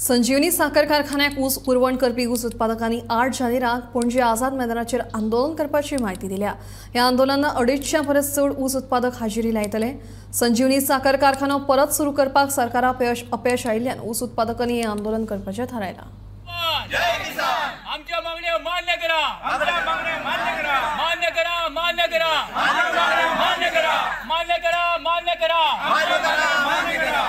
संजीवनी साखर कारखान्याक ऊस पुरवण करपी ऊस उत्पादकांनी 8 जानेराक पणजी आझाद मैदानाचेर आंदोलन करपाची म्हायती दिल्या। ह्या आंदोलनात 250 परस चड ऊस उत्पादक हाजिरी लायतले। संजीवनी साखर कारखानो परत सुरू करपाक सरकाराक अपयश आयिल्ल्यान ऊस उत्पादकांनी हे आंदोलन करपाचें थारायलां। जय किसान आमच्या मागण्या मान्य करा, आमच्या मागण्या मान्य करा, मान्य करा, मान्य करा, मान्य करा, मान्य करा, मान्य करा, मान्य करा, मान्य करा।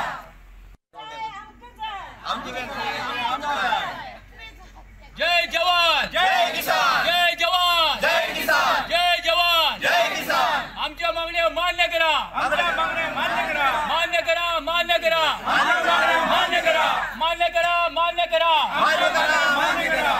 जय जवान, जय किसान, जय जवान, जय किसान, जय जवान, जय किसान आमच्या मागण्या मान्य करा, आमच्या मागण्या मान्य करा, मान्य करा, मान्य करा, मान्य करा, मान्य करा, मान्य करा, मान्य करा, मान्य करा।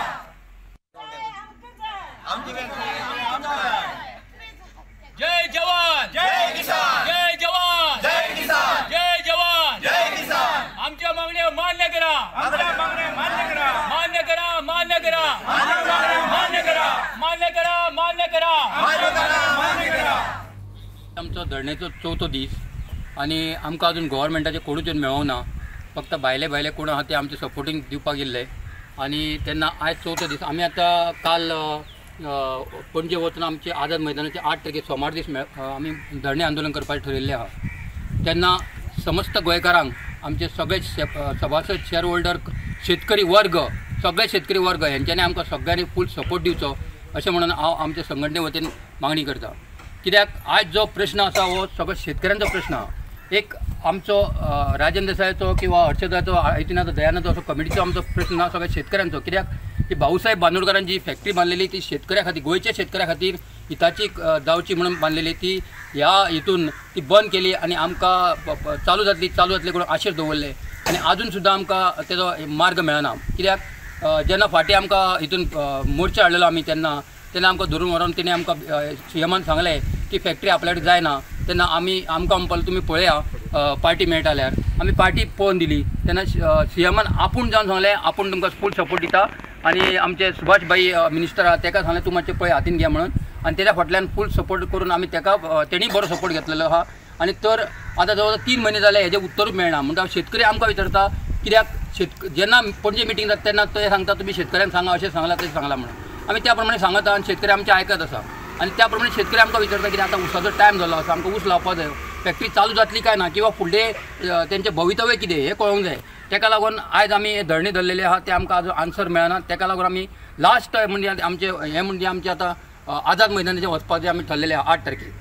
जय जवान, जय किसान, जय जवान, जय किसान, जय जवान, जय किसान आमच्या मागण्या मान्य करा, आमच्या मागण्या मान्य करा, मान्य करा, मान्य करा, मान्य करा, मान्य करा, मान्य करा, मान्य करा, मान्य करा। आमचो धरणेचो चवथो दीस आणि आमकां अजून गव्हर्मेंटाचे कोणूच मेळोना। फक्त भायले कोण आहा ते आमचे सपोर्टिंग दिवपाक गेल्ले आणि तेन्ना आयज चवथो दीस आमी आतां काल पणजे वचून आमचे आझाद मैदानाचे 8 तारखे सोमार दीस आमी धरणे आंदोलन करपाचें ठरयल्लें आहा। तेन्ना समस्त गोंयकारांक आमचे सगळे सभासद शेअर होल्डर शेतकरी वर्ग सगळे शेतकरी वर्ग हेंच्यांनी आमकां सगळ्यांनी फूल सपोर्ट दिवचो अशें म्हणून हांव आमच्या संघटने वतीन मागणी करता। कित्याक आयज जो प्रश्न आसा हो सगळो शेतकऱ्यांचो प्रश्न आहा। एक आमचो राजेंद्र देसायचो किंवा हर्षदाचो ऐतिनाथ दयानंद असो कमिटीचो आमचो प्रश्न ना सगळ्या शेतकऱ्यांचो। कित्याक की भाऊसाहेब बांदोडकरांनी जी फॅक्टरी बांदलेली ती शेतकऱ्या खातीर गोंयच्या शेतकऱ्या खातीर हिताची जावची म्हणून बांदलेली ती ह्या हितून ती बंद केली आणि आमकां चालू जातली करून आशेर दवरले आणि अजून सुद्दां आमकां तेजो मार्ग मेळना। कित्याक जेन्ना फाटीं आमकां हितून मोर्चा हाडलेलो आमी तेन्ना आमकां धरून व्हरून तेणी आमकां सीएमान सांगलें की फॅक्टरी आपल्या कडेन जायना। तेन्ना आमकां म्हणपाक तुमी पळया पार्टी मेळटा जाल्यार आमी पार्टी पळोवन दिली। तेन्ना सीएमान आपूण जावन सांगलें आपूण तुमकां फूल सपोर्ट दिता आणि आमचे सुभाष भाई मिनिस्टर आहा तेका सांगलें तूं मातशें पळय हातीन घे म्हणून आणि तेच्या फाटल्यान फूल सपोर्ट करून आमी तेका तेणी बरो सपोर्ट घेतलेलो आहा। आणि तर आतां जवळ 3 म्हयने जाले हेजें उत्तरूच मेळना। म्हणटा शेतकरी आमकां विचारता कित्याक जेन्ना पणजे मिटींग जाता तेन्ना ते सांगता तुमी शेतकऱ्यांक सांगा अशें सांगलां तशें सांगलां म्हणून आमी त्या प्रमाणे सांगता आणि शेतकरी आमचे आयकत आसा। आणि त्या प्रमाणे शेतकरी आमकां विचारता की आतां उसाचो टायम जालो आसा आमकां ऊस लावपाक जाय फॅक्टरी चालू जातली काय ना किंवा फुडलें तेंचें भवितव्य कितें हें कळोंक जाय। तेका लागून आयज आमी धरणे धरलेले आहा ते आमकां आजून आन्सर मेळना। तेका लागून आमी लास्ट म्हणजे आमचे हें म्हणजे आमचें आतां आझाद मैदानाचेर वचपाचें आमी ठरलेलें आहा 8 तारखेक।